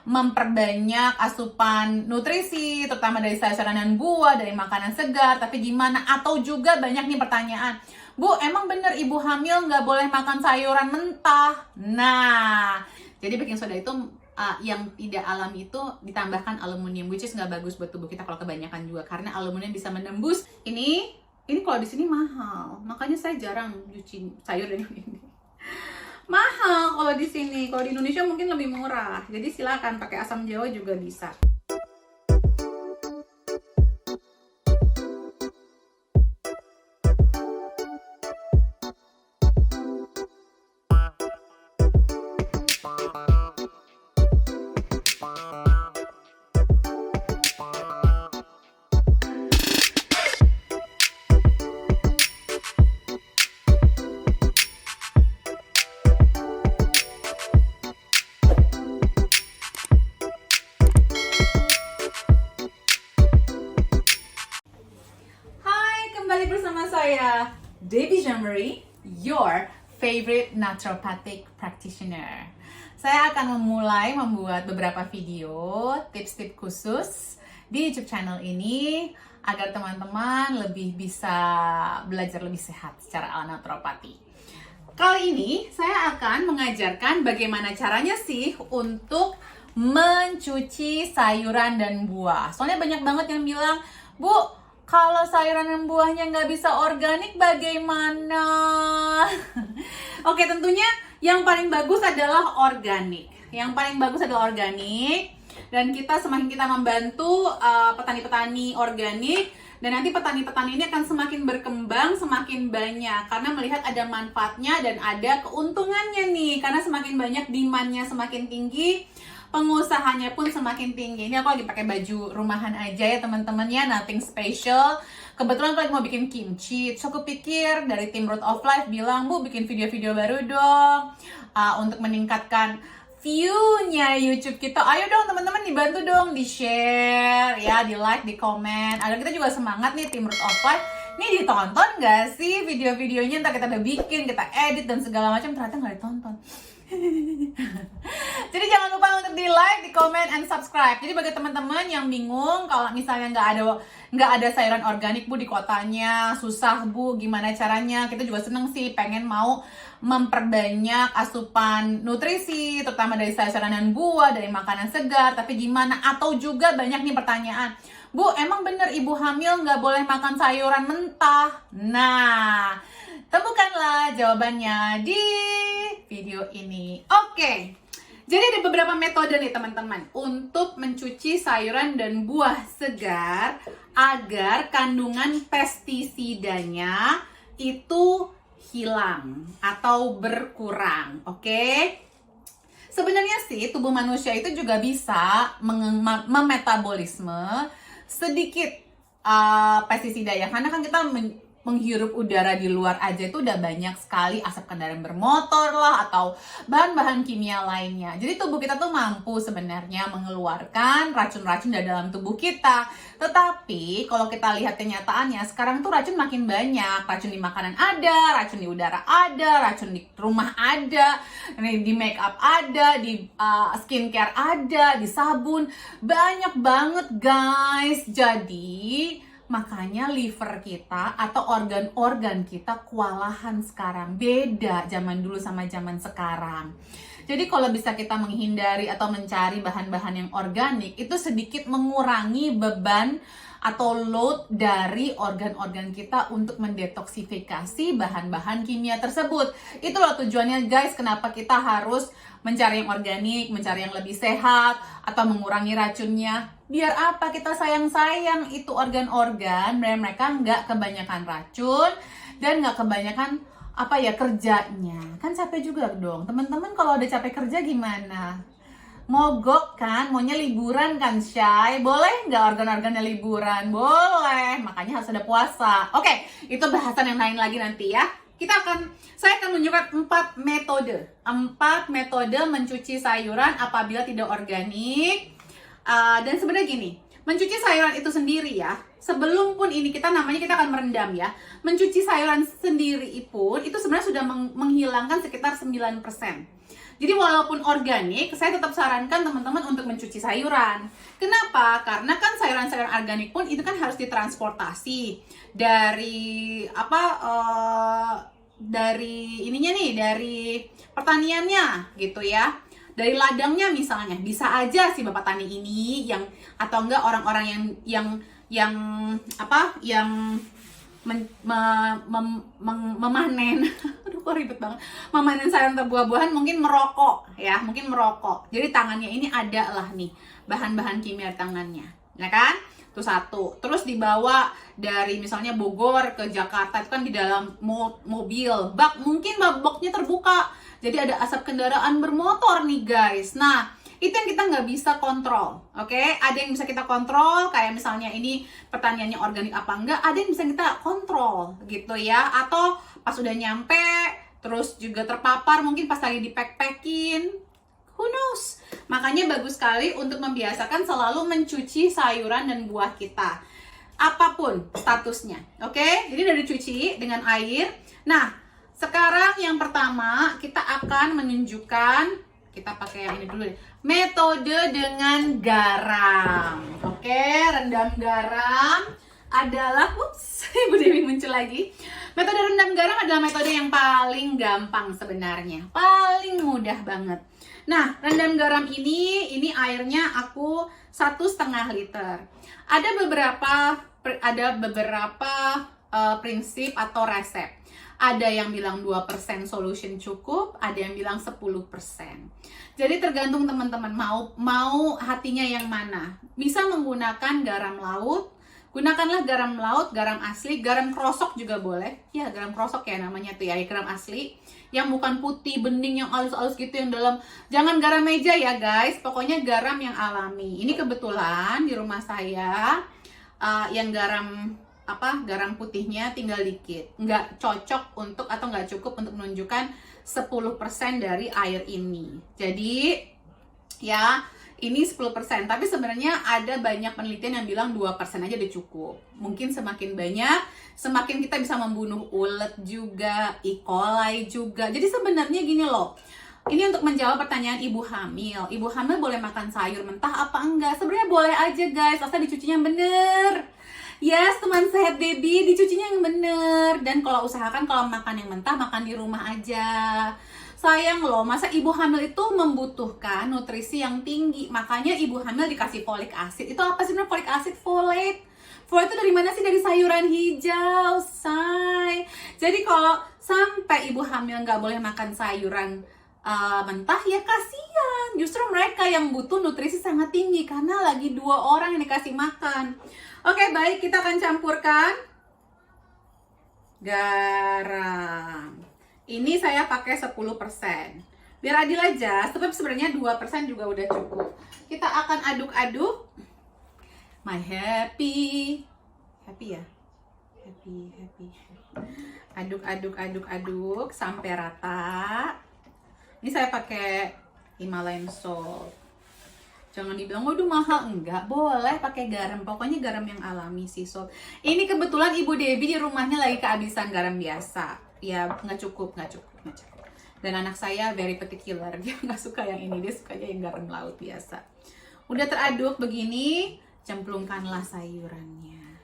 memperbanyak asupan nutrisi, terutama dari sayuran dan buah, dari makanan segar, tapi gimana? Atau juga banyak nih pertanyaan, Bu, emang bener ibu hamil nggak boleh makan sayuran mentah? Nah, jadi baking soda itu yang tidak alami itu ditambahkan aluminium, which is nggak bagus buat tubuh kita kalau kebanyakan juga, karena aluminium bisa menembus. Ini kalau di sini mahal, makanya saya jarang cuci sayur dengan ini. Mahal kalau di sini, kalau di Indonesia mungkin lebih murah. Jadi silakan pakai asam jawa juga bisa. Kembali bersama saya, Debbie Jean-Marie, your favorite naturopathic practitioner. Saya akan memulai membuat beberapa video tips-tips khusus di YouTube channel ini agar teman-teman lebih bisa belajar lebih sehat secara ala naturopati. Kali ini saya akan mengajarkan bagaimana caranya sih untuk mencuci sayuran dan buah. Soalnya banyak banget yang bilang, Bu, kalau sayuran dan buahnya nggak bisa organik bagaimana? Oke, tentunya yang paling bagus adalah organik. Yang paling bagus adalah organik. Dan semakin kita membantu petani-petani organik, dan nanti petani-petani ini akan semakin berkembang, semakin banyak. Karena melihat ada manfaatnya dan ada keuntungannya nih. Karena semakin banyak demand-nya semakin tinggi, pengusahanya pun semakin tinggi. Ini aku lagi pakai baju rumahan aja ya teman-teman ya, nothing special. Kebetulan aku lagi mau bikin kimchi, so aku pikir dari tim Root of Life bilang, Bu, bikin video-video baru dong untuk meningkatkan view-nya YouTube kita. Ayo dong teman-teman, dibantu dong, di-share ya, di-like, di-comment. Agar kita juga semangat nih tim Root of Life. Ini ditonton gak sih video-videonya? Ntar kita udah bikin, kita edit dan segala macam, ternyata gak ditonton. Jadi jangan lupa untuk di like, di comment, and subscribe. Jadi bagi teman-teman yang bingung kalau misalnya nggak ada sayuran organik Bu di kotanya, susah Bu, gimana caranya? Kita juga seneng sih, pengen mau memperbanyak asupan nutrisi, terutama dari sayuran dan buah, dari makanan segar, tapi gimana? Atau juga banyak nih pertanyaan, Bu, emang bener ibu hamil nggak boleh makan sayuran mentah? Nah, temukanlah jawabannya di video ini. Oke, jadi ada beberapa metode nih teman-teman untuk mencuci sayuran dan buah segar agar kandungan pestisidanya itu hilang atau berkurang. Oke, sebenarnya sih tubuh manusia itu juga bisa memetabolisme sedikit pestisida ya, karena kan kita menghirup udara di luar aja itu udah banyak sekali asap kendaraan bermotor lah atau bahan-bahan kimia lainnya. Jadi tubuh kita tuh mampu sebenarnya mengeluarkan racun-racun dari dalam tubuh kita. Tetapi kalau kita lihat kenyataannya sekarang tuh racun makin banyak. Racun di makanan ada, racun di udara ada, racun di rumah ada, di make up ada, di skincare ada, di sabun. Banyak banget guys. Jadi makanya liver kita atau organ-organ kita kewalahan sekarang. Beda zaman dulu sama zaman sekarang. Jadi kalau bisa kita menghindari atau mencari bahan-bahan yang organik, itu sedikit mengurangi beban atau load dari organ-organ kita untuk mendetoksifikasi bahan-bahan kimia tersebut. Itulah tujuannya guys, kenapa kita harus mencari yang organik, mencari yang lebih sehat, atau mengurangi racunnya. Biar apa? Kita sayang-sayang itu organ-organ, dan mereka nggak kebanyakan racun, dan nggak kebanyakan kerjanya. Kan capek juga dong. Teman-teman kalau udah capek kerja gimana? Mogok kan? Maunya liburan kan, Syai? Boleh nggak organ-organnya liburan? Boleh, makanya harus ada puasa. Oke, itu bahasan yang lain lagi nanti ya. Saya akan menunjukkan 4 metode mencuci sayuran apabila tidak organik. Dan sebenarnya gini, mencuci sayuran itu sendiri ya, sebelum pun ini kita akan merendam ya. Mencuci sayuran sendiri pun itu sebenarnya sudah menghilangkan sekitar 9%. Jadi walaupun organik, saya tetap sarankan teman-teman untuk mencuci sayuran. Kenapa? Karena kan sayuran-sayuran organik pun itu kan harus ditransportasi dari apa? Dari ininya nih, dari pertaniannya gitu ya. Dari ladangnya misalnya, bisa aja si bapak tani ini yang atau enggak orang-orang yang apa? Yang memanen aduh kok ribet banget, memanen sayuran atau buah-buahan, mungkin merokok ya, mungkin merokok. Jadi tangannya ini ada lah nih bahan-bahan kimia di tangannya, ya kan? Itu satu. Terus dibawa dari misalnya Bogor ke Jakarta, itu kan di dalam mobil, bak, mungkin baknya terbuka, jadi ada asap kendaraan bermotor nih guys. Nah, itu yang kita nggak bisa kontrol, oke? Ada yang bisa kita kontrol, kayak misalnya ini pertaniannya organik apa enggak, ada yang bisa kita kontrol gitu ya. Atau pas udah nyampe, terus juga terpapar, mungkin pas lagi di-pack-packin, who knows? Makanya bagus sekali untuk membiasakan selalu mencuci sayuran dan buah kita, apapun statusnya, oke? Jadi udah dicuci dengan air. Nah, sekarang yang pertama kita akan menunjukkan, kita pakai yang ini dulu deh, metode dengan garam. Oke, rendam garam adalah, ups, Ibu Dewi muncul lagi. Metode rendam garam adalah metode yang paling gampang sebenarnya, paling mudah banget. Nah, rendam garam ini airnya aku 1,5 liter. Ada beberapa prinsip atau resep. Ada yang bilang 2% solution cukup, ada yang bilang 10%. Jadi tergantung teman-teman mau hatinya yang mana. Bisa menggunakan garam laut, gunakanlah garam laut, garam asli, garam krosok juga boleh. Ya, garam krosok ya namanya tuh ya, garam asli. Yang bukan putih, bening, yang halus-halus gitu yang dalam. Jangan garam meja ya guys, pokoknya garam yang alami. Ini kebetulan di rumah saya yang garam putihnya tinggal dikit, nggak cocok untuk atau nggak cukup untuk menunjukkan 10% dari air ini. Jadi ya ini 10%, tapi sebenarnya ada banyak penelitian yang bilang 2% aja udah cukup. Mungkin semakin banyak, semakin kita bisa membunuh ulet juga, E. coli juga. Jadi sebenarnya gini loh, ini untuk menjawab pertanyaan ibu hamil. Ibu hamil boleh makan sayur mentah apa enggak? Sebenarnya boleh aja guys, asal dicucinya yang bener. Yes, teman sehat baby, dicucinya yang bener. Dan kalau usahakan kalau makan yang mentah, makan di rumah aja. Sayang loh, masa ibu hamil itu membutuhkan nutrisi yang tinggi. Makanya ibu hamil dikasih folic acid. Itu apa sih sebenarnya folic acid? Folate. Folate itu dari mana sih? Dari sayuran hijau, say. Jadi kalau sampai ibu hamil nggak boleh makan sayuran mentah, ya kasihan. Justru mereka yang butuh nutrisi sangat tinggi karena lagi 2 orang yang dikasih makan. Oke, baik, kita akan campurkan garam. Ini saya pakai 10%. Biar adil aja, tapi sebenarnya 2% juga udah cukup. Kita akan aduk-aduk. My happy ya? Happy. Aduk sampai rata. Ini saya pakai Himalayan salt. Jangan dibilang, waduh mahal. Enggak, boleh pakai garam. Pokoknya garam yang alami, sea salt. Ini kebetulan Ibu Debbie di rumahnya lagi kehabisan garam biasa. Ya, nggak cukup. Dan anak saya very particular. Dia nggak suka yang ini, dia sukanya yang garam laut biasa. Udah teraduk begini, cemplungkanlah sayurannya.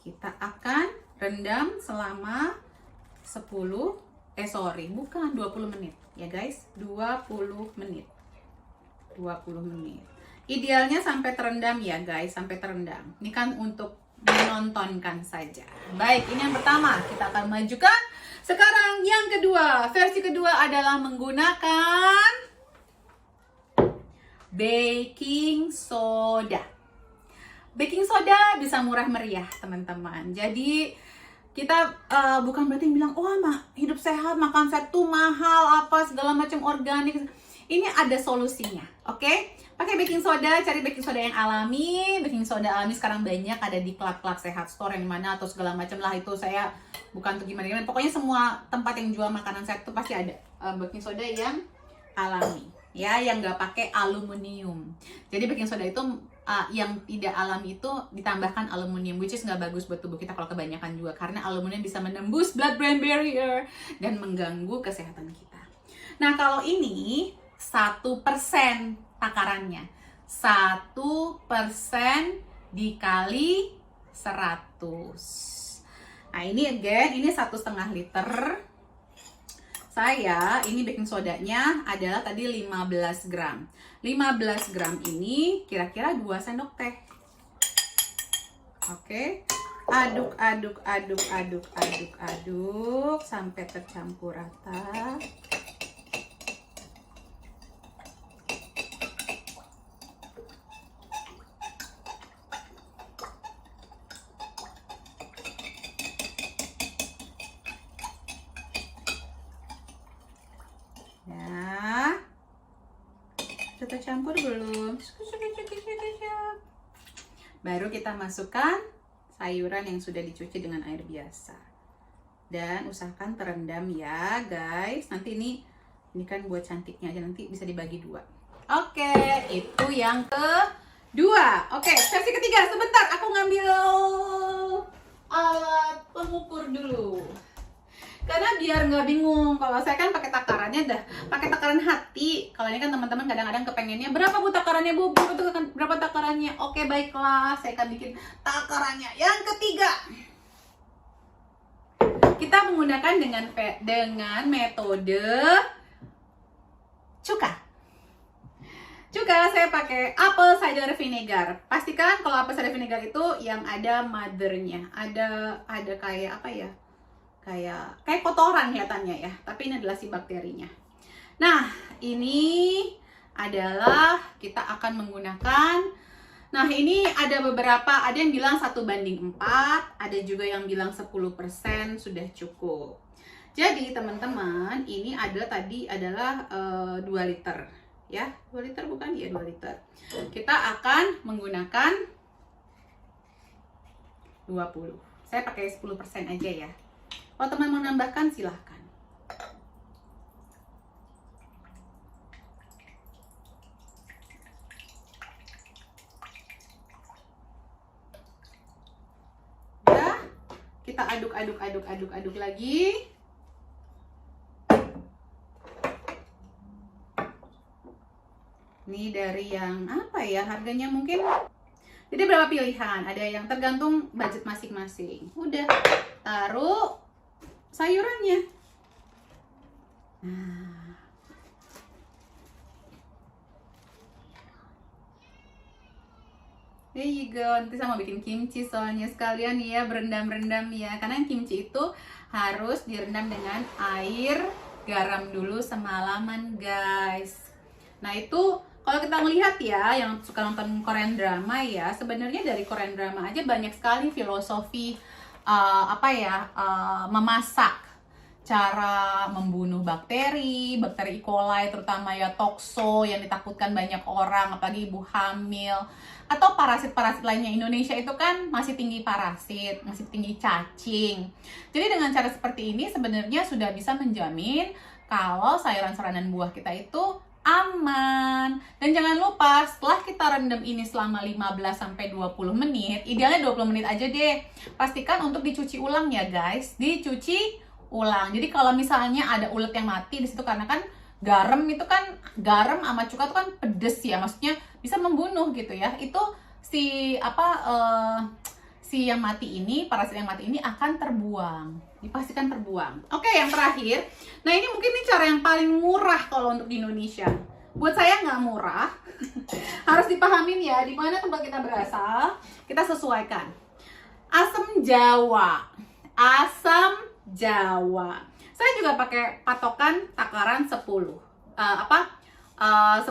Kita akan rendam selama 20 menit. Ya guys, 20 menit. Idealnya sampai terendam ya guys, sampai terendam. Ini kan untuk menontonkan saja. Baik, ini yang pertama, kita akan majukan. Sekarang yang kedua, versi kedua adalah menggunakan baking soda. Baking soda bisa murah meriah teman-teman. Jadi kita bukan berarti bilang, wah hidup sehat, makan sehat tuh mahal, apa segala macam organik. Ini ada solusinya, oke? Pakai baking soda, cari baking soda yang alami. Baking soda alami sekarang banyak ada di klub-klub sehat store yang mana atau segala macam lah. Itu saya bukan tuh gimana. Pokoknya semua tempat yang jual makanan sehat itu pasti ada baking soda yang alami, ya, yang nggak pakai aluminium. Jadi baking soda itu yang tidak alami itu ditambahkan aluminium, which is nggak bagus buat tubuh kita kalau kebanyakan juga, karena aluminium bisa menembus blood-brain barrier dan mengganggu kesehatan kita. Nah, kalau ini 1% takarannya. 1% dikali 100. Nah, ini again, ini 1,5 liter. Saya, ini baking sodanya adalah tadi 15 gram. 15 gram ini kira-kira 2 sendok teh. Oke. Aduk, aduk, aduk, aduk, aduk, aduk sampai tercampur rata. Ya. Sudah tercampur belum? Baru kita masukkan sayuran yang sudah dicuci dengan air biasa. Dan usahakan terendam ya, guys. Nanti ini kan buat cantiknya aja, nanti bisa dibagi 2. Oke, itu yang kedua. Oke, versi ketiga. Sebentar, aku ngambil alat pengukur dulu. Karena biar nggak bingung, kalau saya kan pakai takarannya pakai takaran hati. Kalau ini kan teman-teman kadang-kadang kepengennya berapa bu takarannya bu, berapa takarannya. Oke, baiklah, saya akan bikin takarannya. Yang ketiga, kita menggunakan dengan metode cuka. Cuka saya pakai apple cider vinegar. Pastikan kalau apple cider vinegar itu yang ada mothernya, ada kayak apa ya? Kayak kotoran kelihatannya ya, tapi ini adalah si bakterinya. Nah, ini adalah kita akan menggunakan. Nah, ini ada beberapa, ada yang bilang 1:4, ada juga yang bilang 10% sudah cukup. Jadi teman-teman, ini adalah 2 liter ya, 2 liter bukan ya, 2 liter. Kita akan menggunakan 20. Saya pakai 10% aja ya. Kalau teman mau nambahkan silahkan. Udah, kita aduk lagi. Ini dari yang apa ya, harganya mungkin. Jadi berapa pilihan? Ada yang tergantung budget masing-masing. Udah, taruh sayurannya. Nah, there you go. Nanti saya mau bikin kimchi soalnya sekalian ya, berendam-rendam ya. Karena kimchi itu harus direndam dengan air garam dulu semalaman, guys. Nah, itu kalau kita melihat ya, yang suka nonton Korean drama ya, sebenarnya dari Korean drama aja banyak sekali filosofi memasak, cara membunuh bakteri E. coli terutama ya, tokso yang ditakutkan banyak orang, apalagi ibu hamil atau parasit-parasit lainnya. Indonesia itu kan masih tinggi parasit, masih tinggi cacing. Jadi dengan cara seperti ini sebenarnya sudah bisa menjamin kalau sayuran-sayuran dan buah kita itu aman. Dan jangan lupa setelah kita rendam ini selama 15-20 menit, idealnya 20 menit aja deh, pastikan untuk dicuci ulang ya guys, dicuci ulang. Jadi kalau misalnya ada ulet yang mati di situ, karena kan garam sama cuka itu kan pedes ya, maksudnya bisa membunuh gitu ya, itu si yang mati ini, parasit yang mati ini akan terbuang, dipastikan terbuang. Oke, yang terakhir, nah ini mungkin ini cara yang paling murah kalau untuk di Indonesia. Buat saya nggak murah, harus dipahamin ya, di mana tempat kita berasal, kita sesuaikan. Asam Jawa, saya juga pakai patokan takaran 10%, 10%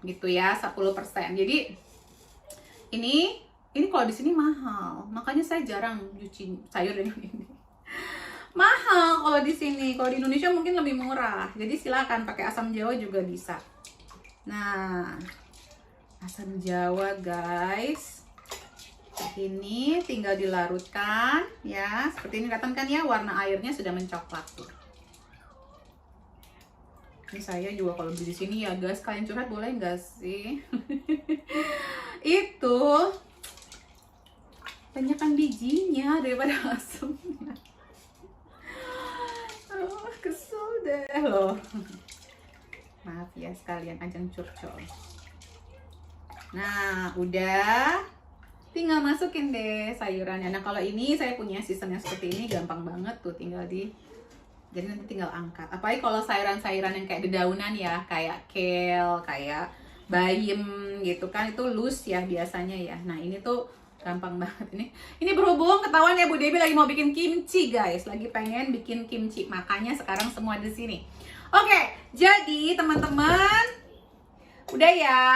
gitu ya, 10%. Jadi ini kalau di sini mahal, makanya saya jarang cuci sayur dengan ini. Mahal kalau di sini, kalau di Indonesia mungkin lebih murah. Jadi silakan pakai asam Jawa juga bisa. Nah, asam Jawa guys, ini tinggal dilarutkan ya, seperti ini, kelihatan kan ya, warna airnya sudah mencoklat tuh. Ini saya juga kalau beli di sini ya guys, kalian curhat boleh nggak sih? Itu banyakkan bijinya daripada asamnya. Kesel deh loh. Maaf ya, sekalian ajang curcol. Nah, udah. Tinggal masukin deh sayurannya. Nah, kalau ini saya punya sistem yang seperti ini, gampang banget tuh, tinggal jadi nanti tinggal angkat. Apalagi kalau sayuran-sayuran yang kayak dedaunan ya, kayak kale, kayak bayam gitu kan, itu loose ya biasanya ya. Nah, ini tuh gampang banget ini berhubung ketahuan ya Bu Debbie lagi mau bikin kimchi guys, lagi pengen bikin kimchi, makanya sekarang semua di sini. Oke, jadi teman-teman udah ya,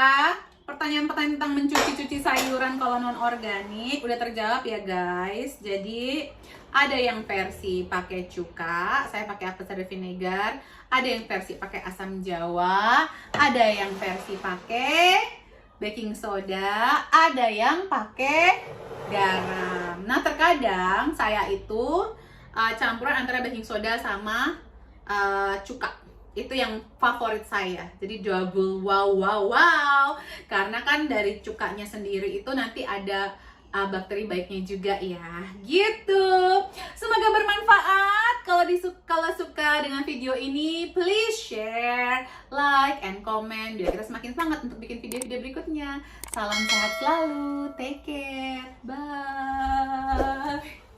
pertanyaan-pertanyaan tentang mencuci-cuci sayuran kalau non organik udah terjawab ya guys. Jadi ada yang versi pakai cuka, saya pakai apple cider vinegar. Ada yang versi pakai asam jawa, ada yang versi pakai baking soda, ada yang pakai garam. Nah, terkadang saya itu campuran antara baking soda sama cuka. Itu yang favorit saya. Jadi double wow. Karena kan dari cukanya sendiri itu nanti ada bakteri baiknya juga ya. Gitu. Semoga bermanfaat. Kalau suka dengan video ini, please share, like, and comment biar kita semakin semangat untuk bikin video-video berikutnya. Salam sehat selalu. Take care. Bye.